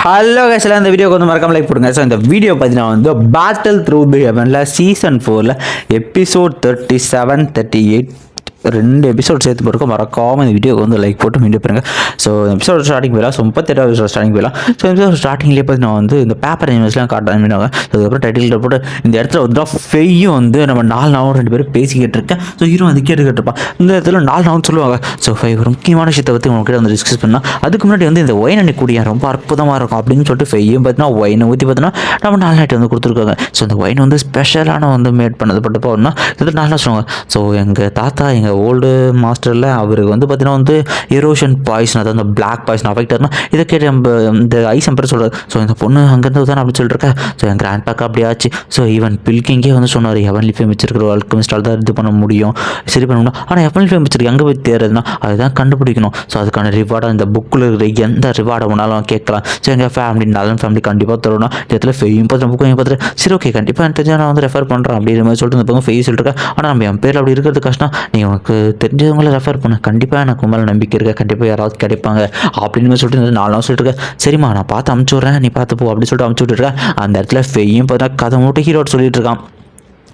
Hello guys, எல்லாம் இந்த வீடியோக்கு வந்து மறக்காம லைக் போடுங்க. ஸோ இந்த வீடியோ பார்த்தீங்கன்னா வந்து பேட்டில் த்ரூ தி ஹெவனில் சீசன் 4 எபிசோட் 37, 38 2 எபிசோட் சேர்த்து போயிருக்கோம். மறக்காமல் இந்த வீடியோக்கு வந்து லைக் போட்டு மீண்டும் பாருங்க. ஸோ எபிசோட் ஸ்டார்டிங் போயிடலாம். ஸோ 38 ஸ்டார்டிங் போயிடலாம். ஸோ எபிசோட் ஸ்டார்டிங்லேயே பார்த்து நான் வந்து இந்த பேப்பர் இமேஜ்லாம் காட்டுறாங்க. அதுக்கப்புறம் டைட்டில் போட்டு இந்த இடத்துல வந்து ஃபெய்யும் வந்து நம்ம 4 நாளும் 2 பேரும் பேசிக்கிட்டு இருக்கேன். ஸோ ஹீரோ வந்து கேட்டுக்கிட்டு இருப்பான். இந்த இடத்துல 4 நாள் சொல்லுவாங்க. ஸோ ஒரு முக்கியமான விஷயத்தை பற்றி உங்ககிட்ட வந்து டிஸ்கஸ் பண்ணால் அதுக்கு முன்னாடி வந்து இந்த ஒயின் அணி கூடிய ரொம்ப அற்புதமாக இருக்கும் அப்படின்னு சொல்லிட்டு ஃபெய்யும் பார்த்தீங்கன்னா ஒயினை ஊற்றி பார்த்தீங்கன்னா நம்ம 4 நாட்டு வந்து கொடுத்துருக்காங்க. ஸோ இந்த ஒயின் வந்து ஸ்பெஷலான வந்து மேட் பண்ணது பட்டு போகணும்னா இது 4 நாள் சொல்லுவாங்க. ஸோ எங்கள் தாத்தா எங்கள் ஓல்டு மாஸ்டரில் அவருக்கு வந்து பார்த்தீங்கன்னா வந்து எரோஷன் பாய்சன், அதாவது அந்த பிளாக் பாய்சன் அஃபெக்டர்னா இதை கேட்டு நம்ம இந்த ஐஸ் எம்பர் சொல்கிறார். ஸோ இந்த பொண்ணு அங்கேருந்து தான் அப்படி சொல்லிருக்கேன். ஸோ என் கிராண்ட் பேக் அப்படி ஆச்சு. ஸோ ஈவன் பில்கிங்கே வந்து சொன்னார் ஹெவன்லி ஃபேம் வச்சிருக்கிற அல்கெமிஸ்டால் தான் இது பண்ண முடியும், சரி பண்ண முடியும். ஆனால் ஹெவன்லி ஃபேம் வச்சிருக்கு எங்கே போய் தேடுறதுனா அதுதான் கண்டுபிடிக்கணும். ஸோ அதுக்கான ரிவார்டாக இந்த புக்கில் இருக்கிற எந்த ரிவார்டை வேணாலும் கேட்கலாம். ஸோ எங்கள் ஃபேமிலி நல்ல ஃபேமிலி கண்டிப்பாக தரணும். இடத்துல ஃபெய்யும் பார்த்து புக்கும் பார்த்துட்டு சரி ஓகே கண்டிப்பாக எனக்கு நான் வந்து ரெஃபர் பண்ணுறேன் அப்படிங்கிற மாதிரி சொல்லிட்டு இந்த பக்கம் ஃபெய் சொல்லிருக்கேன். ஆனால் நம்ம என் பேர் அப்படி இருக்கிறது கஷ்டம், நீ உனக்கு தெரிஞ்சவங்களை ரெஃபர் பண்ண கண்டிப்பாக எனக்கு மேலே நம்பிக்கை இருக்கா, கண்டிப்பாக யாராவது கிடைப்பாங்க அப்படின்னு சொல்லிட்டு 4 நாள் சொல்லிட்டு இருக்கேன். சரிம்மா நான் பார்த்து அமுச்சு விட்றேன், நீ பார்த்து போ அப்படின்னு சொல்லிட்டு அமுச்சு விட்டுருக்கேன். அந்த இடத்துல ஃபெய்யும் பார்த்தா கதை மூட்டை ஹீரோட் சொல்லிட்டு இருக்கான்.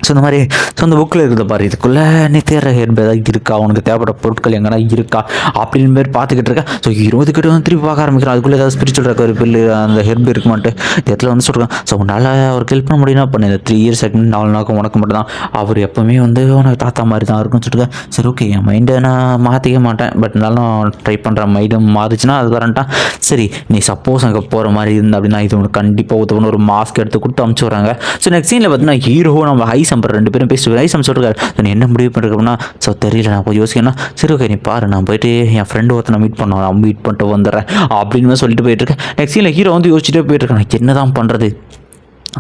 ஸோ இந்த மாதிரி ஸோ அந்த புக்கில் இருக்கிறத பாரு, இதுக்குள்ளே நீ தேடுற ஹெர்ப் ஏதாவது இருக்கா, உனக்கு தேவைப்பட்ட பொருட்கள் எங்கன்னா இருக்கா அப்படின்னு மாரி பார்த்துக்கிட்டு இருக்கேன். ஸோ 20 கிட்ட வந்து திருப்பி பார்க்க ஆரம்பிக்கிறேன். அதுக்குள்ளே ஏதாவது ஸ்பிரிச்சுவல் ரெக்கவரி பில்லு அந்த ஹெர்ப் இருக்குமான்ட்டு இடத்துல வந்து சொல்கிறேன். ஸோ உன்னால் அவருக்கு ஹெல்ப் பண்ண முடியும்னா பண்ணு. இந்த 3 இயர்ஸ் 4 நாளுக்கும் உனக்கு மட்டும் தான், அவர் எப்போவுமே வந்து உனக்கு தாத்தா மாதிரி தான் இருக்குன்னு சொல்லிட்டு சரி ஓகே என் மைண்டை நான் மாற்றிக்க மாட்டேன், பட் இருந்தாலும் ட்ரை பண்ணுறேன். மைண்டு மாறிச்சுன்னா அது வரேன்ட்டான். சரி நீ சப்போஸ் அங்கே போகிற மாதிரி இருந்தா அப்படின்னா இது உனக்கு கண்டிப்பாக உதவணும் ஒரு மாஸ்க் எடுத்து கொடுத்து அமுச்சு விட்றாங்க. ஸோ நெக்ஸ்ட் சீனில் பார்த்தீங்கன்னா ஹீரோ நம்ம ஐஸ் எம்பர் 2 பேரும் பேசிட்டு ஐஸ் எம்பர் சொல்லிருக்காரு நீ என்ன முடிவு பண்ணுறதுனா. ஸோ தெரியல நான் போய் யோசிக்கணும். சரி ஓகே நீ பாரு, நான் போயிட்டு என் ஃப்ரெண்டு ஒருத்தனை மீட் பண்ணோம், நான் மீட் பண்ணிட்டு வந்துடுறேன் அப்படின்னு சொல்லிட்டு போயிட்டு இருக்கேன். நெக்ஸ்ட் சீனில் ஹீரோ வந்து யோசிச்சுட்டே போயிட்டு இருக்கேன் நான் என்ன தான் பண்ணுறது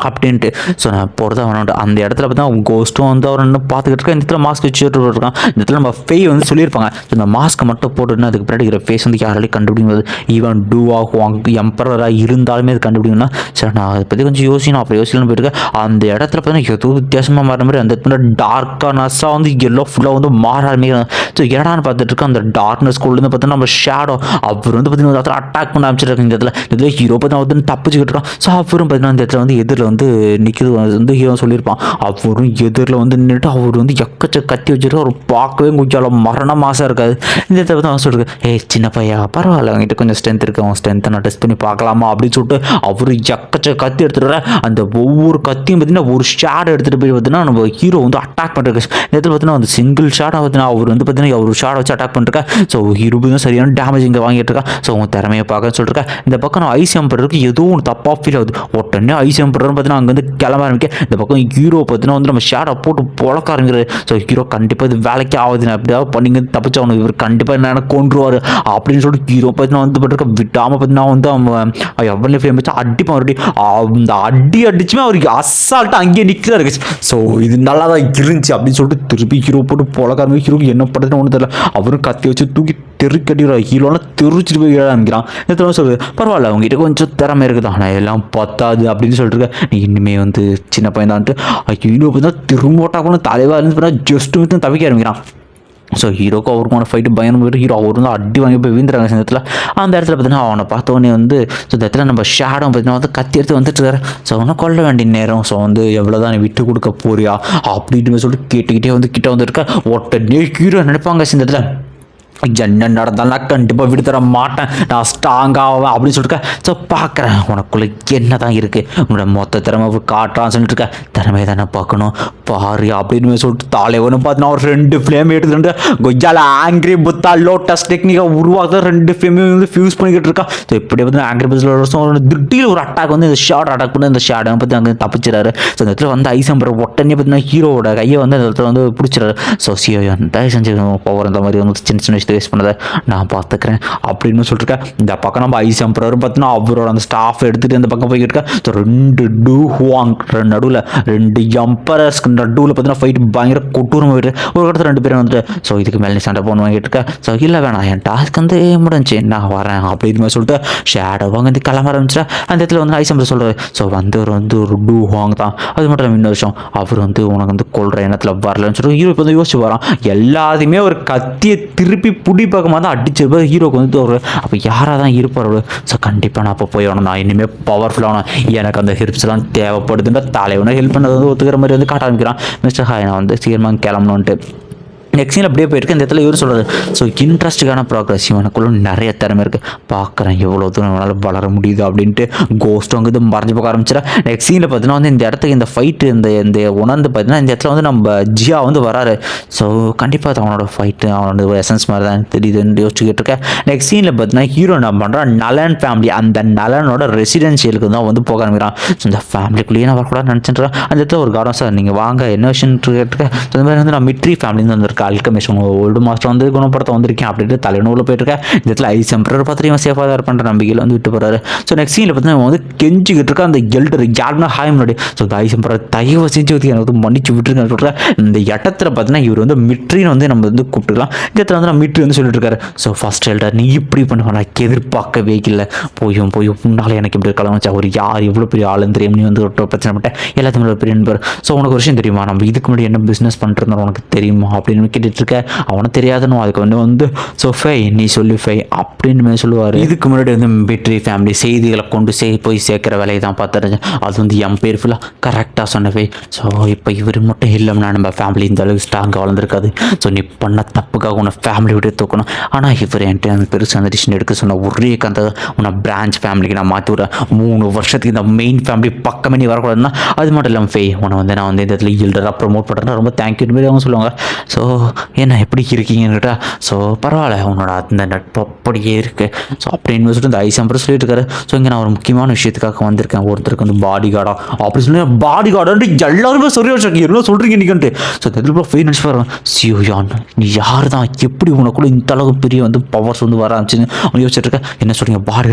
அப்படின்ட்டு. ஸோ நான் போகிறதா வேணும். அந்த இடத்துல பார்த்தா அவங்க கோஸ்ட்டும் வந்து அவர் இன்னும் பார்த்துக்கிட்டு இருக்கேன். இந்த இடத்துல மாஸ்க் வச்சுட்டு இருக்கான். இந்த இடத்துல நம்ம ஃபேய் வந்து சொல்லியிருப்பாங்க இந்த மாஸ்க்கை மட்டும் போட்டுன்னா அதுக்கு பின்னாடி இருக்கிற ஃபேஸ் வந்து யாராலையும் கண்டுபிடிக்கும்போது ஈவன் டூவாகும் எம்பரராக இருந்தாலுமே அது கண்டுபிடிக்கணும்னா சரி நான் அதை பற்றி கொஞ்சம் யோசிக்கணும். அப்போ யோசிக்கணும் போயிருக்கேன். அந்த இடத்துல பார்த்தீங்கன்னா ஏதோ வித்தியாசமாக மாற மாதிரி அந்த இடத்துல டார்க்கானஸாக வந்து எல்லோ ஃபுல்லாக வந்து மாற ஆரம்பிக்கிறாங்க. ஸோ என்னடான்னு பார்த்துட்டு இருக்கேன். அந்த டார்க்னஸ் ஸ்கூல்லேருந்து பார்த்தீங்கன்னா நம்ம ஷேடோ அவர் வந்து பார்த்தீங்கன்னா இடத்துல அட்டாக் பண்ண ஆரம்பிச்சிருக்காங்க. இந்த இடத்துல ஹீரோ பார்த்தீங்கன்னா வந்து தப்பிச்சுக்கிட்டு இருக்கான். ஸோ அவரும் பார்த்தீங்கன்னா இந்த இடத்துல வந்து எதிரில் வந்து நிற்கிறது வந்து ஹீரோ சொல்லியிருப்பான். அவரும் எதிரில் வந்து நின்றுட்டு அவர் வந்து எக்கச்ச கத்தி வச்சுட்டு அவர் பார்க்கவே கொஞ்சம் மரண மாசம் இருக்காது. இந்த இடத்துல வந்து அவன் சொல்லிருக்கு சின்ன பையா பரவாயில்ல அவங்ககிட்ட கொஞ்சம் ஸ்ட்ரென்த் இருக்கு, அவன் ஸ்ட்ரென்த்தை நான் டெஸ்ட் பண்ணி பார்க்கலாமா அப்படின்னு சொல்லிட்டு அவர் எக்கச்ச கத்தி எடுத்துகிட்டு அந்த ஒவ்வொரு கத்தியும் பார்த்தீங்கன்னா ஒரு ஷாட் எடுத்துகிட்டு போய் பார்த்தீங்கன்னா நம்ம ஹீரோ வந்து அட்டாக் பண்ணுறது. இந்த இடத்துல பார்த்தீங்கன்னா அந்த சிங்கிள் ஷாட்டாக பார்த்தீங்கன்னா அவர் வந்து பார்த்தீங்கன்னா ஒரு ஷாட் வச்சு அட்டாக் பண்ணிருக்கேன். ஸோ ஹீரோ தான் சரியான டேமேஜ் இங்கே வாங்கிட்டு இருக்கா. ஸோ அவங்க திறமையை பார்க்க சொல்லிருக்கேன். இந்த பக்கம் நான் ஐஸ் எம்பருக்கு ஏதோ ஒன்று தப்பாக ஃபீல் ஆகுது. உடனே ஐஸ் எம்பர்னு பார்த்தீங்கன்னா அங்கே வந்து கிளம்ப ஆரம்பிக்க. இந்த பக்கம் ஹீரோ பார்த்தீங்கன்னா வந்து நம்ம ஷேடை போட்டு பொழக்க ஆரம்பிக்கிறது. ஸோ ஹீரோ கண்டிப்பாக இது வேலைக்கு ஆகுதுன்னு எப்படியாவது பண்ணிங்க தப்பிச்சு அவனுக்கு இவர் கண்டிப்பாக என்ன கொண்டுருவார் அப்படின்னு சொல்லிட்டு ஹீரோ பார்த்தீங்கன்னா வந்து பட்டிருக்க விட்டாமல் பார்த்தீங்கன்னா வந்து அவன் எவ்வளோ ஃபேம் வச்சு அடிப்பான். அந்த அடி அடிச்சுமே அவருக்கு அசால்ட்டாக அங்கேயே நிற்கிறாரு. ஸோ இது நல்லா தான் இருந்துச்சு அப்படின்னு சொல்லிட்டு திருப்பி ஹீரோ போட்டு பொழக்க ஆரம்பிச்சு. ஹீரோக்கு என்ன பண்ணுறதுன்னு ஒன்றும் தெரியல. அவரும் கத்தி வச்சு தூக்கி தெருக்கட்டிடுறாரு. ஹீரோலாம் தெரிச்சிட்டு போய் ஆரம்பிக்கிறான். எத்தனை சொல்லுது பரவாயில்ல அவங்ககிட்ட கொஞ்சம் திறமை இருக்குது ஆனால் எல்லாம் பத்தாது அப்படின்னு சொல்லிட்டு இருக்க. நீ இனிமே வந்து சின்ன பையன் தான்ட்டு ஹீரோ பார்த்தா திரும்போட்டா கூட தலைவாக இருந்து ஜஸ்ட் வந்து தவிக்க ஆரம்பிக்கிறான். ஸோ ஹீரோக்கு அவருக்கான ஃபைட்டு பயணம் போயிட்டு ஹீரோ அவர் வந்து அடி வாங்கி போய் வீந்துறாங்க. சமயத்தில் அந்த இடத்துல பார்த்தீங்கன்னா அவனை பார்த்தோன்னே வந்து ஸோ இந்த இடத்துல நம்ம ஷேடோ பார்த்தீங்கன்னா வந்து கத்தி எடுத்து வந்துட்டு இருக்காரு. ஸோ அவனை கொல்ல வேண்டிய நேரம். ஸோ வந்து எவ்வளோதான் நீ விட்டு கொடுக்க போறியா அப்படின்னு சொல்லிட்டு கேட்டுக்கிட்டே வந்து கிட்ட வந்துருக்க. உடனே ஹீரோ நினைப்பாங்க இந்த இடத்துல என்ன நடந்தாலும் நான் கண்டிப்பாக விட்டு தர மாட்டேன், நான் ஸ்ட்ராங்காக அப்படின்னு சொல்லிட்டு. ஸோ பார்க்குறேன் உனக்குள்ளே என்ன தான் இருக்குது, உன்னோட மொத்த திறமை காட்டுறான்னு சொல்லிட்டு இருக்க. திறமையை தானே பார்க்கணும் பாரு அப்படின்னு சொல்லிட்டு தலைவனு பார்த்தீங்கன்னா ஒரு 2 ஃப்ளேம் எடுத்துட்டு கொய்யால ஆங்கிரி புத்தா லோட்டஸ் டெக்னிக்கை உருவாக்க 2 ஃப்ளேமையும் வந்து ஃபியூஸ் பண்ணிக்கிட்டு இருக்கா. ஸோ இப்படி வந்து ஆங்கிரி புத்தா திடீர் ஒரு அட்டாக் வந்து இந்த ஷார்ட் அட்டாக் பண்ணி இந்த ஷார்டை பற்றி அங்கே தப்பிச்சிடாரு. ஸோ இந்த இடத்துல வந்து ஐஸ் எம்பர் உடனே பார்த்தீங்கன்னா ஹீரோவோட கையை வந்து அந்த இடத்துல வந்து பிடிச்சிடாரு. ஸோ தயவு செஞ்சு பவர் இந்த மாதிரி வந்து சின்ன சின்ன வேஸ்ட் பண்ணதை நான் பார்த்துக்கிறேன் அப்படின்னு சொல்லியிருக்கேன். இந்த பக்கம் நம்ம ஐஸ் எம்பரர் பார்த்தீங்கன்னா அவரோட அந்த ஸ்டாஃப் எடுத்துகிட்டு இந்த பக்கம் போய்கிட்டு இருக்கேன். ஸோ 2 டூஹுவாங் நடுவில் 2 எம்பரர்ஸ்க்கு நடுவில் பார்த்தீங்கன்னா ஃபைட் பயங்கர கொட்டூரம் போயிட்டு ஒரு இடத்துல 2 பேரும் வந்துட்டு ஸோ இதுக்கு மேலே சண்டை போகணும் வாங்கிட்டு இருக்கேன். ஸோ இல்லை வேணாம் என் டாஸ்க் வந்து முடிஞ்சு நான் வரேன் அப்படின்னு சொல்லிட்டு ஷேடோவாக வந்து கிளம்ப ஆரம்பிச்சிட்டேன். அந்த இடத்துல வந்து ஐஸ் எம்பர் சொல்கிறார். ஸோ வந்தவர் வந்து ஒரு டூஹுவாங் தான். அது மட்டும் இன்னொரு விஷயம் அவர் வந்து உனக்கு வந்து கொள்கிற எண்ணத்தில் வரலன்னு சொல்லிட்டு ஹீரோ இப்போ வந்து யோசிச்சு வரான். எல்லாத்தையுமே ஒரு கத்தியை திருப்பி புடி பக்கமாக தான் அடிச்சிருப்பார் ஹீரோக்கு வந்து ஒரு அப்போ யாராக தான் இருப்பார். ஸோ கண்டிப்பாக நான் அப்போ போய் நான் இனிமேல் பவர்ஃபுல்லான எனக்கு அந்த ஹெல்ப்ஸ்லாம் தேவைப்படுதுன்ற தலைவனை ஹெல்ப் பண்ணது வந்து ஒத்துக்கிற மாதிரி வந்து காட்ட ஆரம்பிக்கிறான். மிஸ்டர் ஹாய் நான் வந்து சீக்கிரமாக கிளம்பணுன்ட்டு நெக்ஸ்ட் சீன் அப்படியே போயிருக்கு. இந்த இடத்துல இவர் சொல்கிறது ஸோ இன்ட்ரெஸ்டிங்கான ப்ராக்ரஸ் இவனுக்குள்ள நிறைய திறமை இருக்குது பார்க்குறேன் எவ்வளோ தூரம் இவனால் வளர முடியுது அப்படின்ட்டு கோஸ்ட் வந்து மறைஞ்சு போக ஆரம்பிச்சிடா. நெக்ஸ்ட் சீனில் பார்த்தீங்கன்னா வந்து இந்த இடத்துக்கு இந்த ஃபைட்டு இந்த உணர்ந்து பார்த்தீங்கன்னா இந்த இடத்துல வந்து நம்ம ஜியா வந்து வராரு. ஸோ கண்டிப்பாக அது அவனோட ஃபைட்டு அவனோட எசன்ஸ் மாதிரி தான் தெரியுதுன்னு யோசிச்சுக்கிட்டு இருக்கேன். நெக்ஸ்ட் சீனில் பார்த்தீங்கன்னா ஹீரோ என்ன பண்ணுறான் நலன் ஃபேமிலி அந்த நலனோட ரெசிடென்ஷியலுக்கு தான் வந்து போக ஆரம்பிக்கிறான். ஸோ இந்த ஃபேமிலிக்குள்ளேயே நான் வரக்கூடாது நினச்சிட்டுறேன். அந்த இடத்துல ஒரு காரணம் சார் நீங்கள் வாங்க என்ன விஷயம் கேட்டுருக்கேன். ஸோ இந்த மாதிரி வந்து நான் மிட்ரி ஃபேமிலின்னு வந்திருக்கேன் அல்கமிஸ்ட் ஓல்டு மாஸ்டர் வந்து குணப்படுத்த வந்திருக்கேன் அப்படின்ட்டு தலைநூலில் போயிட்டுருக்கேன். இந்த இடத்துல ஐஸ் எம்பரர் பார்த்துட்டு இவன் சேஃபாக தான் இருப்பான்ற நம்பிக்கையில் வந்து விட்டு போகிறாரு. ஸோ நெக்ஸ்ட் சீனில் பார்த்தீங்கன்னா வந்து கெஞ்சிக்கிட்டு இருக்கா அந்த எல்டர் யாருன்னா ஹாய் முன்னாடி. ஸோ இந்த ஐஸ் எம்பரர் தயவு செஞ்சு ஊற்றி எனக்கு வந்து மன்னிச்சு விட்டுருக்கேன் சொல்கிறேன். இந்த இடத்துல பார்த்தீங்கன்னா இவர் வந்து மிட்ரின்னு வந்து நம்ம வந்து கூப்பிட்டுக்கலாம். இந்த இடத்துல வந்து நான் மிட்ரி வந்து சொல்லிட்டு இருக்காரு. ஸோ ஃபர்ஸ்ட் எல்டர் நீ இப்படி பண்ணுவேன் நான் எதிர்பார்க்கவே இல்லை போய் முன்னால் எனக்கு இப்படி இருக்கலாம் வச்சா ஒரு யார் எவ்வளோ பெரிய ஆளுன்னு தெரியும் நீ வந்து ஒரு பிரச்சனை பண்ணிட்டேன் எல்லாத்துமே ஒரு பெரிய நண்பர். ஸோ உனக்கு ஒரு விஷயம் தெரியுமா நம்ம இதுக்கு முன்னாடி என்ன பிஸ்னஸ் பண்ணிட்டு உனக்கு தெரியுமா அப்படின்னு கேட்டுட்டு இருக்க. அவனை தெரியாதுன்னு அதுக்கு வந்து ஸோ ஃபை நீ சொல்லி ஃபை அப்படின்னு சொல்லுவார். இதுக்கு முன்னாடி வந்து மிட்ரி ஃபேமிலி செய்திகளை கொண்டு போய் சேர்க்குற வேலையை தான் பார்த்துருந்தேன். அது வந்து என் பேர் ஃபுல்லாக கரெக்டாக சொன்ன ஃபை. ஸோ இப்போ இவர் மட்டும் இல்லைன்னா நம்ம ஃபேமிலி இந்த அளவுக்கு ஸ்ட்ராங்காக வளர்ந்துருக்காது. ஸோ நீ பண்ண தப்புக்காக உன்னை ஃபேமிலி விட்டு தூக்கணும். ஆனால் இவர் என்கிட்ட அந்த பெருசாக டிசிஷன் எடுக்க சொன்ன ஒரே கந்த உன்னை பிரான்ச் ஃபேமிலிக்கு நான் மாற்றி விட்றேன் 3 வருஷத்துக்கு இந்த மெயின் ஃபேமிலி பக்கமே நீ வரக்கூடாதுன்னா அது மட்டும் இல்லாமல் ஃபை உன்னை வந்து நான் வந்து இந்த இடத்துல ஈல்டராக ப்ரொமோட் பண்ணுறேன் ரொம்ப தேங்க்யூ மாதிரி அவங்க சொல்லுவாங்க. ஸோ என்ன எப்படி இருக்கீங்கன்னு கேட்டால் ஸோ பரவாயில்ல உன்னோட அந்த நட்பு அப்படியே இருக்குது. ஸோ அப்படின்னு சொல்லிட்டு இந்த ஐஸ் எம்பரர் சொல்லிட்டு இருக்காரு. ஸோ இங்கே நான் ஒரு முக்கியமான விஷயத்துக்காக வந்திருக்கேன் ஒருத்தருக்கு வந்து பாடி கார்டா அப்படி சொல்லி பாடி கார்டான்ட்டு எல்லாருமே சொல்லி வச்சிருக்கீங்க என்ன சொல்கிறீங்க நீங்கன்ட்டு. ஸோ இந்த இடத்துல ஃபை நினச்சி பாருங்க சியோயான் நீ யார் தான் எப்படி உனக்குள்ள இந்த அளவுக்கு பெரிய வந்து பவர்ஸ் வந்து வர ஆரம்பிச்சுன்னு அவன் யோசிச்சுட்டு இருக்கேன். என்ன சொல்கிறீங்க பாடி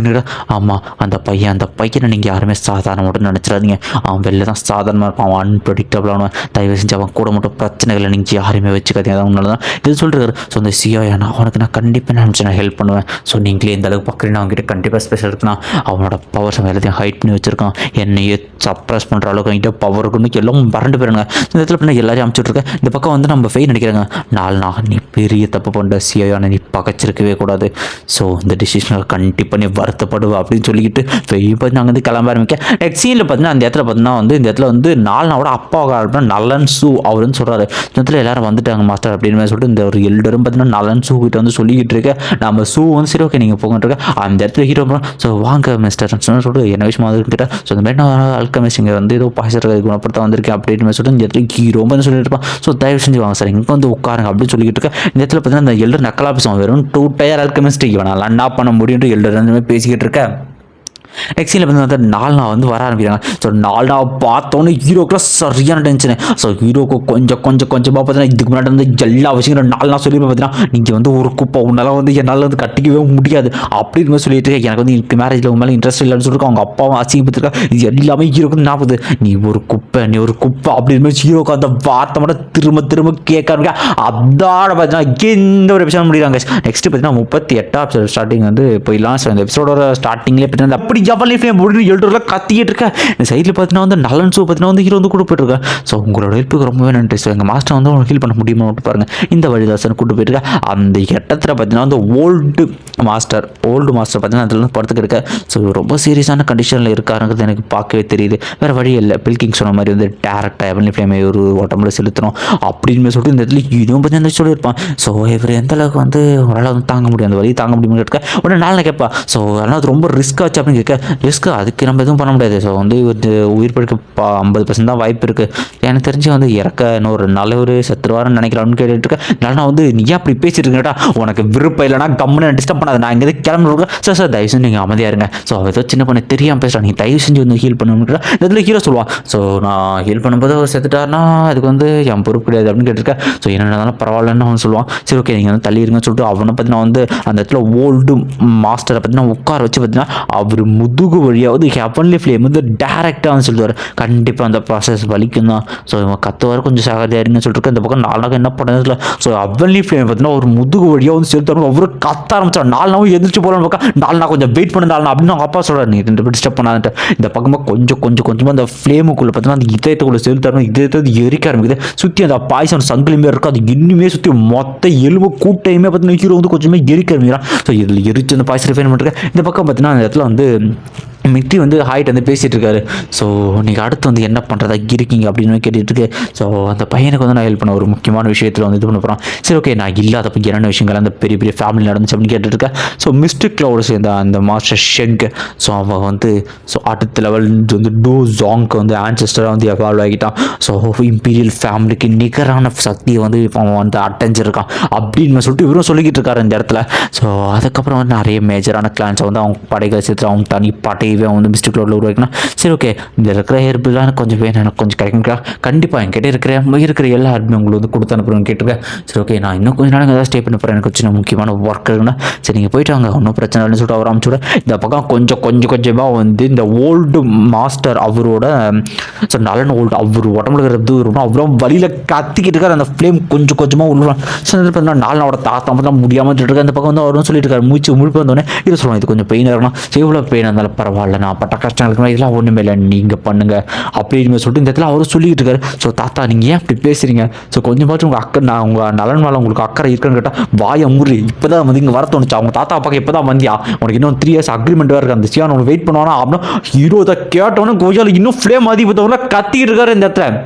ஆமாம் அந்த பையனை நீங்கள் யாருமே சாதாரண மட்டும் நினச்சிடாதீங்க. அவன் வெளில தான் சாதாரணமாக இருப்பான் அவன் அன்பிரடிக்டபிளானவன் தயவு செஞ்சு அவன் கூட மட்டும் பிரச்சனைகளை நீங்கள் யாருமே வச்சுக்காதீங்க அதான் உன்னால தான் இது சொல்லிருக்காரு. ஸோ அந்த சியோயா அவனுக்கு நான் கண்டிப்பாக நினச்சி நான் ஹெல்ப் பண்ணுவேன். ஸோ நீங்களே இந்த அளவுக்கு பார்க்குறீங்கன்னா அவங்ககிட்ட கண்டிப்பாக ஸ்பெஷல் இருக்குன்னா அவனோட பவர்ஸ் அவன் எல்லாத்தையும் ஹைட் பண்ணி வச்சிருக்கான். என்னையே சப்ரஸ் பண்ணுற அளவுக்கு அவங்ககிட்ட பவர் இருக்குன்னு எல்லாம் மறந்து போயிருங்க. இந்த இடத்துல பண்ண எல்லாரையும் அனுப்பிச்சுட்ருக்கேன். இந்த பக்கம் வந்து நம்ம ஃபெய் நினைக்கிறாங்க நீ பெரிய தப்பு பண்ணுற சியோயான நீ பகச்சிருக்கவே கூடாது. ஸோ இந்த டிசிஷனை கண்டிப்பாக நீ வருத்தப்படுவா அப்படின்னு சொல்லிக்கிட்டு ஃபெய் பார்த்து நாங்கள் வந்து கிளம்ப ஆரம்பிக்க. நெக்ஸ்ட் சீனில் பார்த்தீங்கன்னா அந்த இடத்துல பார்த்தீங்கன்னா வந்து இந்த இடத்துல வந்து நாலனாவோட அப்பாவாக இருப்பேன் நலன் சூ அவருன்னு சொல்கிறாரு. இந்த இடத்துல எல்லாரும் வந்துட்டாங்க மாஸ்டர் அப்படின்னு சொல்லிட்டு இந்த ஒரு எல்டரும் பார்த்தீங்கன்னா நலன் சூ கிட்ட வந்து சொல்லிக்கிட்டு இருக்கேன். நம்ம சூ வந்து சரி ஓகே நீங்கள் போகிட்டு இருக்க அந்த இடத்துல ஹீரோ ஸோ வாங்க மிஸ்டர் சொல்லிட்டு என்ன விஷயமா வந்துக்கிட்ட. ஸோ இந்த மாதிரி நான் அல்கமிஸ்ட் இங்கே வந்து ஏதோ பாய்ச்சல் குணப்படுத்த வந்திருக்கேன் அப்படின்னு சொல்லிட்டு இந்த இடத்துல ஹீரோ வந்து சொல்லிட்டு இருப்பான். ஸோ தயவு செஞ்சு வாங்க சார் இங்கே வந்து உட்காருங்க அப்படின்னு சொல்லிக்கிட்டு இருக்கேன். இந்த இடத்துல பார்த்தீங்கன்னா இந்த எல்டர் நக்கலா பேசுவான் வெறும் 2 டயர் அல்கமிஸ்ட் இவனால் என்ன பண்ண முடியும்னு எல்டர் வந்து பேசிக்கிட்டு இருக்கேன். நெக்ஸ்ட் சீனில் வந்து நாலனா வந்து வர ஆரம்பிக்கிறாங்க. ஸோ நாலனாவை பார்த்தோன்னே ஹீரோக்குலாம் சரியான டென்ஷனு. ஸோ ஹீரோக்கு கொஞ்சமாக பார்த்தீங்கன்னா இதுக்கு முன்னாடி வந்து எல்லா விஷயங்களும் நாலனா சொல்லி பார்த்தீங்கன்னா நீங்கள் வந்து ஒரு குப்பை உன்னால் வந்து என்னால் வந்து கட்டிக்கவே முடியாது அப்படின்னு சொல்லிட்டு எனக்கு வந்து எனக்கு மேரேஜில் உன் மேலே இன்ட்ரெஸ்ட் இல்லைன்னு சொல்லிட்டு அவங்க அப்பாவும் அசிங்கப்பட்டிருக்கா. இது எல்லாமே ஹீரோக்கு வந்து நாற்பது நீ ஒரு குப்பை அப்படின்னு ஹீரோக்கு அந்த வார்த்தை மட்டும் திரும்ப கேட்க ஆரம்பிக்க. அதோட பார்த்தீங்கன்னா எந்த ஒரு எபிசோட் முடியறாங்க. நெக்ஸ்ட் பார்த்தீங்கன்னா 38 ஸ்டார்டிங் வந்து போயிடலாம். ஸோ இந்த எபிசோடோட ஸ்டார்டிங்லேயே பார்த்தீங்கன்னா அப்படி ஜவலி ஃப்ளேம் அப்படின்னு எல்டர்லாம் கத்திக்கிட்டு இருக்கேன். இந்த சைடில் பார்த்தீங்கன்னா வந்து நலன் ஷோ பார்த்தீங்கன்னா வந்து ஹீரோ வந்து கூட போயிட்டுருக்கேன். ஸோ உங்களோட ஹெல்ப்புக்கு ரொம்பவே நன்றி. ஸோ எங்கள் மாஸ்டர் வந்து உங்களுக்கு ஹீல் பண்ண முடியுமா பாருங்கள் இந்த வழிதாசன் கூட்டு போயிட்டுருக்கேன். அந்த இடத்துல பார்த்தீங்கன்னா வந்து ஓல்டு மாஸ்டர் பார்த்தீங்கன்னா அதில் வந்து படுத்துக்கிட்டு இருக்கேன். ஸோ ரொம்ப சீரியஸான கண்டிஷனில் இருக்காருங்கிறது எனக்கு பார்க்கவே தெரியுது. வேறு வழி இல்லை பில்கிங் சொன்ன மாதிரி வந்து டேரக்டாக எவன்லி ஃப்ளேமை ஒரு உடம்புல செலுத்தணும் அப்படின்னு சொல்லிட்டு இந்த இடத்துல இதுவும் பார்த்தீங்கன்னா சொல்லியிருப்பான். ஸோ இவர் எந்த அளவுக்கு வந்து அவரால் வந்து தாங்க முடியும் அந்த வழி தாங்க முடியும்னு கேட்க உடனே நாள் கேட்பா. ஸோ அதனால் அது ரொம்ப ரிஸ்க் ஆச்சு அப்படின்னு கேட்க ரிஸ்க்கு அதுக்கு நம்ம எதுவும் பண்ண முடியாது. ஸோ வந்து உயிர் படுக்க 50% தான் வாய்ப்பு இருக்குது. எனக்கு தெரிஞ்சு வந்து இறக்க இன்னொரு நல்ல ஒரு சத்துருவாரன்னு நினைக்கிறான்னு கேட்டுட்டு இருக்கேன். இல்லைனா வந்து நீ அப்படி பேசிட்டு இருக்கேன்டா உனக்கு விருப்பம் இல்லைனா கம்முன்னு டிஸ்டர்ப் பண்ணாது நான் இங்கே கிளம்புறேன். சார் தயவு செஞ்சு நீங்கள் அமைதியாக இருங்க. ஸோ ஏதோ சின்ன பண்ணி தெரியாமல் பேசுகிறேன் நீங்கள் தயவு செஞ்சு வந்து ஹீல் பண்ணணும்னு இதில் ஹீரோ சொல்லுவான். ஸோ நான் ஹீல் பண்ணும்போது அவர் செத்துட்டாருன்னா அதுக்கு வந்து என் பொறுப்பு கிடையாது அப்படின்னு கேட்டிருக்கேன். ஸோ என்ன நடந்தாலும் பரவாயில்லன்னு அவன் சொல்லுவான். சரி ஓகே நீங்கள் வந்து தள்ளிடுங்கன்னு சொல்லிட்டு அவனை பற்றி நான் வந்து அந்த இடத்துல ஓல்டு மாஸ்டரை பற்றி நான் உட்கார வச்சு பார்த்தீங்கன்னா அவர் முதுகு வழியாக வந்து ஹெவன்லி ஃப்ளேம் வந்து டேரெக்டாக வந்து சொல்லுவார். கண்டிப்பாக அந்த ப்ராசஸ் வலிக்கும் தான். ஸோ இவங்க கத்துவார் கொஞ்சம் சாகதியாருன்னு சொல்லிட்டு இந்த பக்கம் 4 நாள் என்ன பண்ணதில்ல. ஸோ ஹெவன்லி ஃப்ளேம் பார்த்தீங்கன்னா ஒரு முதுகு வழியாக வந்து செலுத்தணும். அவரு கத்த ஆரம்பிச்சார். 4 நாளும் எதிர்த்து போகலான்னு பார்க்க 4 நாள் கொஞ்சம் வெயிட் பண்ண 4 நாள் அப்படின்னு அவங்க அப்பா சொல்கிறார். நீ 2 பேர் டிஸ்டர்ப் பண்ணாதுன்ட்டு இந்த பக்கமாக கொஞ்சமாக அந்த ஃப்ளேமுக்குள்ளே பார்த்தீங்கன்னா அந்த இதயத்துக்குள்ளே செலுத்தணும். இதயத்தை எரிக்க ஆரம்பிக்குது. சுற்றி அந்த பாய்சன் சங்கிலுமே இருக்கும். அது இன்னுமே சுற்றி மொத்த எலும்பு கூட்டையுமே பார்த்தீங்கன்னா ஹீரோ வந்து கொஞ்சமே எரிக்க ஆரம்பிக்கிறான். ஸோ இதில் எரிச்சு அந்த பாய்சன் ரிஃபைன் பண்ணிருக்கேன். இந்த பக்கம் பார்த்தீங்கன்னா அந்த இடத்துல வந்து மிட்டி வந்து ஹாய்ட் வந்து பேசிகிட்டு இருக்காரு. ஸோ நீங்கள் அடுத்து வந்து என்ன பண்ணுறதா இருக்கீங்க அப்படின்னு கேட்டுட்டு ஸோ அந்த பையனுக்கு வந்து நான் ஹெல்ப் பண்ண ஒரு முக்கியமான விஷயத்தில் வந்து இது பண்ண போகிறான். சரி ஓகே நான் இல்லாதப்போ என்னென்ன விஷயங்கள் அந்த பெரிய ஃபேமிலி நடந்துச்சு அப்படின்னு கேட்டுருக்கேன். ஸோ மிஸ்டிக் கிளவுட் சேர்ந்த அந்த மாஸ்டர் ஷெக் ஸோ அவன் வந்து ஸோ அடுத்த லெவல் வந்து டூ ஜாங்க்கு வந்து ஆன்செஸ்டராக வந்து எவால்வ் ஆகிட்டான். ஸோ இம்பீரியல் ஃபேமிலிக்கு நிகரான சக்தியை வந்து அவன் வந்து அடைஞ்சிருக்கான் அப்படின்னு சொல்லிட்டு இவரும் சொல்லிக்கிட்டு இருக்காரு இந்த இடத்துல. ஸோ அதுக்கப்புறம் வந்து நிறைய மேஜரான கிளான்ஸை வந்து அவங்க படைகள் சேர்த்து அவங்க தனி படை வந்து மிஸ்டிக் கிளவுட்ல உருவாக்கினா சரி ஓகே இந்த இருக்கிற ஹெர்பெல்லாம் கொஞ்சம் வேணும் எனக்கு கொஞ்சம் கிடைக்குங்களா கண்டிப்பாக என்கிட்ட இருக்கிற எல்லா ஹெர்பும் உங்களுக்கு வந்து கொடுத்து அனுப்புறேன்னு கேட்டிருக்கேன். சரி ஓகே நான் இன்னும் கொஞ்சம் நாள் ஏதாவது ஸ்டே பண்ண போகிறேன் எனக்கு சின்ன முக்கியமான ஒர்க் இருக்குன்னா சரி நீங்கள் போயிட்டு வாங்க ஒன்றும் பிரச்சனை இல்லைன்னு சொல்லிட்டு அவர் அமைச்சு விட இந்த பக்கம் கொஞ்சமாக வந்து இந்த ஓல்டு மாஸ்டர் அவரோட ஸோ நலன் ஓல்டு அவர் உடம்புல இருக்கிறது அவரும் வழியில் கத்திக்கிட்டு இருக்காரு. அந்த ஃப்ளேம் கொஞ்சமாக உள்ளான். ஸோ பார்த்தீங்கன்னா 4 நாளோட தாத்தா தான் முடியாமல் இருக்காரு. அந்த பக்கம் வந்து அவரும் சொல்லிட்டு இருக்காரு முழுப்பு வந்தோடனே இது சொல்லுவாங்க இது கொஞ்சம் பெயின் இருக்கணும். எவ்வளோ பெயின் இருந்தாலும் பரவாயில்ல நான் பட்ட கஷ்டங்களுக்கு இதெல்லாம் ஒன்றுமே இல்லை நீங்கள் பண்ணுங்க அப்படின்னு சொல்லிட்டு இந்த இடத்துல அவரும் சொல்லிட்டு இருக்காரு. ஸோ தாத்தா நீங்கள் ஏன் அப்படி பேசுறீங்க? ஸோ கொஞ்சமாச்சும் உங்கள் அக்கறை நான் உங்கள் நலன் மேலே உங்களுக்கு அக்கறை இருக்குன்னு கேட்டால் வாயை முறி இப்போ தான் வந்து இங்கே வர தோணுச்சு அவங்க தாத்தா அப்பாக்கு இப்போ தான் வந்தியா உனக்கு இன்னும் 3 years அக்ரிமெண்ட் வேறு அந்த சியான் உனக்கு வெயிட் பண்ணுவானா அப்படின்னா ஹீரோ இதை கேட்டோன்னே கோஜால் இன்னும் ஃப்ளேம் அதிபத்தவங்கள கத்திக்கிட்டு இருக்காரு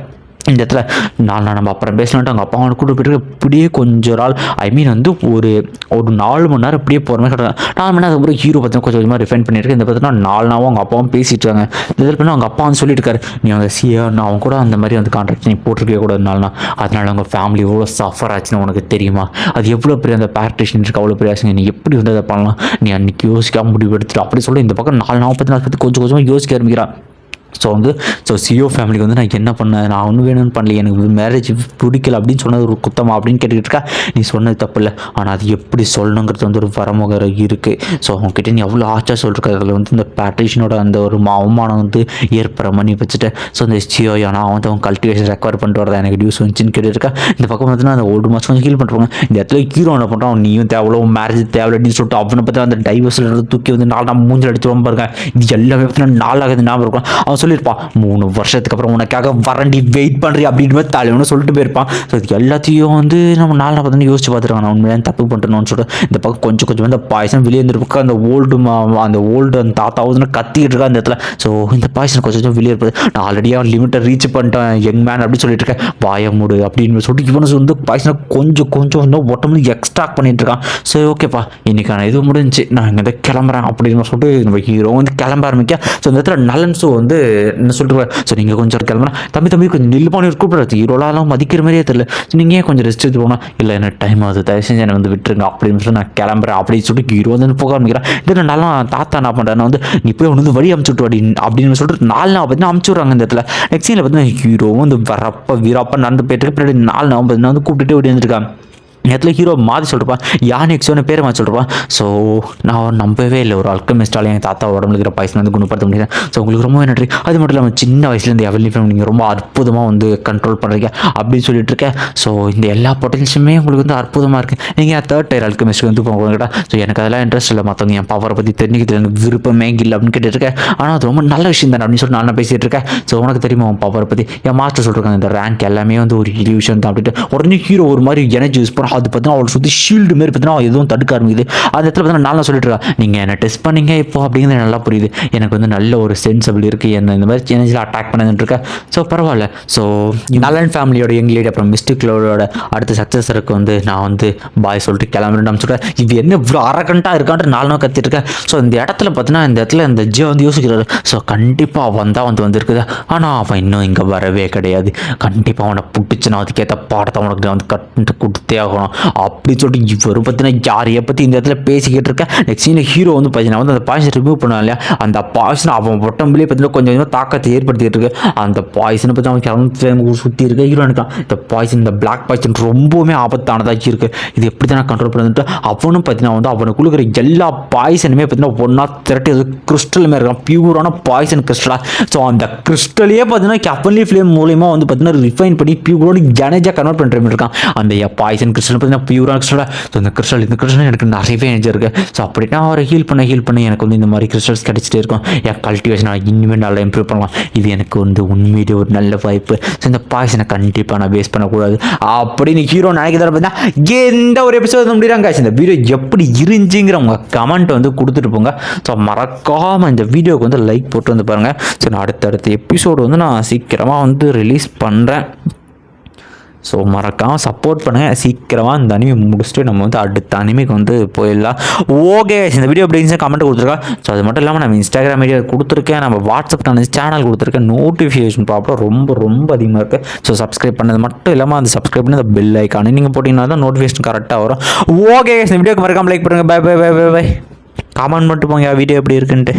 இந்த இடத்துல நம்ம அப்புறம் பேசலான்ட்டு அவங்க அப்பா கூட போயிட்டு இப்படியே கொஞ்சம் நாள் வந்து ஒரு 4 மணி நேரம் இப்படியே போகிற மாதிரி கட்டுறாங்க. 4 மணி நேரம் அதுக்கப்புறம் ஹீரோ பார்த்தீங்கன்னா கொஞ்சமாக ரிஃபைன் பண்ணியிருக்கு. இந்த பார்த்தீங்கன்னா 4 நாளும் அவங்க அப்பாவும் பேசிட்டு இருக்காங்க. இதில் பண்ணி அவங்க அப்பா வந்து சொல்லிட்டு இருக்காரு நீ அந்த நான் அவங்க கூட அந்த மாதிரி வந்து கான்ட்ராக்ட் நீ போட்டிருக்கே கூட இருந்தாலும் அதனால அவங்க ஃபேமிலி எவ்வளோ சஃபர் ஆச்சுன்னு உனக்கு தெரியுமா? அது எவ்வளோ பெரிய அந்த பேக்டேஷன் இருக்குது அவ்வளோ பெரிய ஆச்சுங்க நீ எப்படி வந்து அதை பண்ணலாம் நீ அன்றைக்கி யோசிக்காமல் முடிவு எடுத்துட்டு அப்படி சொல்லி இந்த பக்கம் 4 நாள் பற்றி கொஞ்சமாக யோசிக்க ஆரம்பிக்கிறான். ஸோ சிஓ ஃபேமிலிக்கு வந்து நான் என்ன பண்ணேன் நான் ஒன்றும் வேணும்னு பண்ணல எனக்கு மேரேஜ் பிடிக்கல அப்படின்னு சொன்னது ஒரு குத்தமா அப்படின்னு கேட்டுக்கிட்டு இருக்கா. நீ சொன்னது தப்பு இல்லை ஆனால் அது எப்படி சொல்லணுங்கிறது வந்து ஒரு வரமுறை இருக்குது. ஸோ அவங்ககிட்ட நீ எவ்வளோ ஆச்சா சொல்லிருக்க அதில் வந்து இந்த பேட்ரிஷனோட அந்த ஒரு அவமானம் வந்து ஏற்படுற மணி வச்சுட்டு ஸோ இந்த சிஓ ஆனால் வந்து அவங்க கல்டிவேஷன் ரெக்கவர் பண்ணிட்டு வரதா எனக்கு டியூஸ் வந்துச்சுன்னு கேட்டுருக்கா. இந்த பக்கம் பார்த்தீங்கன்னா அந்த ஓல்டு மாதம் கொஞ்சம் ஹீல் பண்ணுறாங்க. இந்த இடத்துல ஹீரோ என்ன பண்ணுறான் நீயும் தேவையோ மேரேஜ் தேவையில்லைன்னு சொல்லிட்டு அவனை பற்றி அந்த டைவர்ஸில் தூக்கி வந்து 4 நாள் மூஞ்சில் அடிச்சு பாருங்க இது எல்லாமே பார்த்தீங்கன்னா 4 ஆகுது ஞாபகம் இருக்கும். அவன் சொல்லியிருப்பான் 3 வருஷத்துக்கு அப்புறம் உனக்காக வரண்டி வெயிட் பண்ணுறி அப்படின்னு தலைவனு சொல்லிட்டு போயிருப்பான். ஸோ இது எல்லாத்தையும் வந்து நம்ம 4 நாள் பார்த்து யோசிச்சு பார்த்துருக்காங்க நான் உண்மையாக தப்பு பண்ணுறேன்னு சொல்லிட்டு இந்த பக்கம் கொஞ்சம் அந்த பாய்சன் வெளியே இருந்திருப்பா அந்த ஓல்டு அந்த தாத்தாவும் கத்திக்கிட்டு இருக்கா அந்த இடத்துல. ஸோ இந்த பாய்சன் கொஞ்சம் வெளியே இருப்பது நான் ஆல்ரெடியாக லிமிட்டை ரீச் பண்ணிட்டேன் யங் மேன் அப்படின்னு சொல்லிட்டு இருக்கேன் வாய மூடு அப்படின்னு சொல்லிட்டு இவனு வந்து பாய்சனை கொஞ்சம் வந்து ஒட்டம்பு எக்ஸ்ட்ராக்ட் பண்ணிட்டு இருக்கான். சரி ஓகேப்பா இன்னைக்கான இது முடிஞ்சு நான் இங்கே கிளம்புறேன் அப்படின்னு சொல்லிட்டு நம்ம ஹீரோ வந்து கிளம்ப ஆரம்பிக்க. ஸோ இந்த இடத்துல நலன்ஸோ வந்து என்ன சொல்லிட்டு ஸோ நீங்கள் கொஞ்சம் கிளம்புனா தம்பி கொஞ்சம் நில்லுப்பானு கூப்பிடாது ஹீரோலாம் மதிக்கிற மாதிரியே தெரியல. ஸோ நீங்கள் ஏன் கொஞ்சம் ரெஸ்ட் எடுத்து போனால் இல்லை எனக்கு டைம் ஆகுது தயவு செஞ்சு என்னை வந்து விட்டுருங்க அப்படின்னு சொல்லி நான் கிளம்புறேன் அப்படின்னு சொல்லிட்டு ஹீரோ வந்து போக ஆரம்பிக்கிறேன். இது நல்லா தாத்தா என்ன பண்ணுறேன் வந்து நீ போய் ஒன்று வந்து வழி அமுச்சு விட்டு அப்படின்னு சொல்லிட்டு 4 நாள் பார்த்தீங்கன்னா அமுச்சு விட்றாங்க இந்த இடத்துல. நெக்ஸ்ட் சீனில் பார்த்தீங்கன்னா ஹீரோ வந்து வீரப்பா நடந்து போயிட்டு பின்னாடி 4 நாள் பார்த்தீங்கன்னா வந்து கூப்பிட்டுட்டு ஓடி வந்துருக்கான். நேரத்தில் ஹீரோ மாறி சொல்லிருப்பான் யான் எக்ஸோன்னு பேரை மாற்றி சொல்லிருப்பான். ஸோ நான் நம்பவே இல்லை ஒரு அல்கமிஸ்டாலே எங்கள் தாத்தா உடம்புல இருக்கிற பாய்சன் வந்து குணப்படுத்த முடியாது. ஸோ உங்களுக்கு ரொம்ப நன்றி. அது மட்டும் இல்லாமல் சின்ன வயசுலேருந்து எவெல்லி ஃபிலிம் நீங்கள் ரொம்ப அற்புதமாக வந்து கண்ட்ரோல் பண்ணுறீங்க அப்படின்னு சொல்லிட்டு இருக்கேன். ஸோ இந்த எல்லா பொட்டன்ஷியலுமே உங்களுக்கு வந்து அற்புதமாக இருக்குது. நீங்கள் 3rd tier அல்கமிஸ்ட் வந்து போகிறீங்களா? ஸோ எனக்கு அதெல்லாம் இன்ட்ரெஸ்ட் இல்லை மற்றவங்க என் பவரை பற்றி தெரிஞ்சுக்கிறது எனக்கு விருப்பமே இல்லை அப்படின்னு கேட்டுருக்கேன். ஆனால் அது ரொம்ப நல்ல விஷயம் தானே அப்படின்னு சொல்லி நான் பேசிகிட்டு இருக்கேன். ஸோ உனக்கு தெரியுமா உன் பவரை பற்றி என் மாஸ்டர் சொல்லிருக்காங்க இந்த ரேங்க் எல்லாமே வந்து ஒரு இல்யூஷன் தான் அப்படின்ட்டு உடனே ஹீரோ ஒரு மாதிரி எனர்ஜி யூஸ் பண்ண அது பார்த்தீங்கன்னா அவளை சுற்றி ஷீல்டு மாரி பார்த்தீங்கன்னா எதுவும் தடுக்க ஆரம்பிக்குது. அந்த இடத்துல பார்த்தீங்கன்னா நான் சொல்லிட்டு இருக்கா நீங்கள் என்ன டெஸ்ட் பண்ணீங்க இப்போ அப்படிங்கிறது நல்லா புரியுது எனக்கு வந்து நல்ல ஒரு சென்சபிள் இருக்குது என்ன இந்த மாதிரி எனர்ஜியில் அட்டாக் பண்ணிட்டு இருக்கேன். ஸோ பரவாயில்ல. ஸோ நலன் ஃபேமிலியோட யங் லேடி அப்புறம் மிஸ்டிக் கிளவுடோட அடுத்த சக்ஸஸருக்கு வந்து நான் வந்து பாய் சொல்லிட்டு கிளம்புறேன் சொல்கிறேன். இது என்ன இவ்வளோ அரகண்டாக இருக்கான்ட்டு 4 நாள் கத்திட்டு இருக்கேன். ஸோ இந்த இடத்துல பார்த்தீங்கன்னா இந்த இடத்துல இந்த ஜியோ வந்து யோசிக்கிறாரு. ஸோ கண்டிப்பாக அவன் தான் வந்து வந்திருக்குது ஆனால் அவன் இன்னும் இங்கே வரவே கிடையாது. கண்டிப்பாக அவனை பிடிச்சி நான் அதுக்கேற்ற பாடத்தை அவனுக்கு வந்து கட்டு கொடுத்தே ஆகணும் இருக்கணும் அப்படி சொல்லிட்டு இவர் பார்த்தீங்கன்னா யாரையை பற்றி இந்த இடத்துல பேசிக்கிட்டு இருக்கேன். நெக்ஸ்ட் சீனில் ஹீரோ வந்து பார்த்தீங்கன்னா வந்து அந்த பாய்சன் ரிமூவ் பண்ணுவான் இல்லையா, அந்த பாய்சன் அவன் உடம்புலேயே பார்த்தீங்கன்னா கொஞ்சம் கொஞ்சமாக தாக்கத்தை ஏற்படுத்திட்டு இருக்கு. அந்த பாய்சனை பற்றி அவன் கிளம்பி சுற்றி இருக்க ஹீரோ நினைக்கலாம் இந்த பாய்சன் இந்த பிளாக் பாய்சன் ரொம்பவுமே ஆபத்தானதாச்சு இருக்குது, இது எப்படி தான் கண்ட்ரோல் பண்ணுறது. அவனும் பார்த்தீங்கன்னா வந்து அவனுக்கு கொடுக்குற எல்லா பாய்சனுமே பார்த்தீங்கன்னா ஒன்றா திரட்டி அது கிறிஸ்டல் மாதிரி இருக்கலாம், பியூரான பாய்சன் கிறிஸ்டலாக. ஸோ அந்த கிறிஸ்டலையே பார்த்தீங்கன்னா கெப்பன்லி ஃப்ளேம் மூலியமாக வந்து பார்த்தீங்கன்னா ரிஃபைன் பண்ணி பியூரோட எனர்ஜியாக கன்வெர்ட் பண்ணுற மாதிரி இருக்கான். அந்த பாய்சன் கிறிஸ்டல் பார்த்தீங்கன்னா பியூரான கிறிஸ்டலாக. ஸோ இந்த கிறிஸ்டல் எனக்கு நிறையவே எனர்ஜி இருக்குது. ஸோ அப்படின்னா அவரை ஹீல் பண்ண எனக்கு வந்து இந்த மாதிரி கிறிஸ்டல்ஸ் கிடச்சிட்டே இருக்கும். என் கல்டிவேஷன் இனிமேல் நல்லா இம்ப்ரூவ் பண்ணலாம். இது எனக்கு வந்து உண்மையிலே ஒரு நல்ல வாய்ப்பு. ஸோ இந்த பாய்சனை கண்டிப்பாக நான் வேஸ்ட் பண்ணக்கூடாது அப்படின்னு ஹீரோ நினைக்கிறத பார்த்தீங்கன்னா எந்த ஒரு எபிசோட் முடிகிறாங்க. இந்த வீடியோ எப்படி இருந்துச்சுங்கிற உங்கள் கமெண்ட் வந்து கொடுத்துட்டு போங்க. ஸோ மறக்காமல் இந்த வீடியோவுக்கு வந்து லைக் போட்டு வந்து பாருங்கள். ஸோ நான் அடுத்தடுத்த எபிசோடு வந்து நான் சீக்கிரமாக வந்து ரிலீஸ் பண்ணுறேன். ஸோ மறக்காமல் சப்போர்ட் பண்ணுங்கள். சீக்கிரமாக இந்த அனிமே முடிச்சுட்டு நம்ம வந்து அடுத்த அனிமைக்கு வந்து போயிடலாம். ஓகே, இந்த வீடியோ எப்படி இருந்துச்சு கமெண்ட் கொடுத்துருக்கேன். ஸோ அது மட்டும் இல்லாமல் நம்ம இன்ஸ்டாகிராம் ஐடியா கொடுத்துருக்கேன், நம்ம வாட்ஸ்அப் சேனல் கொடுத்துருக்கேன். நோட்டிஃபிகேஷன் ப்ராப்ளம் ரொம்ப அதிகமாக இருக்குது. ஸோ சப்ஸ்கிரைப் பண்ணது மட்டும் இல்லாமல் அந்த சப்ஸ்கிரைப் பண்ணி அந்த பெல் ஐக்கானு நீங்கள் போட்டிங்கன்னா தான் நோட்டிஃபிகேஷன் கரெக்டாக வரும். ஓகே, இந்த வீடியோக்கு மறக்காமல் லைக் பண்ணுங்கள். பை. கமெண்ட் மட்டும் போங்க வீடியோ எப்படி இருக்குன்ட்டு.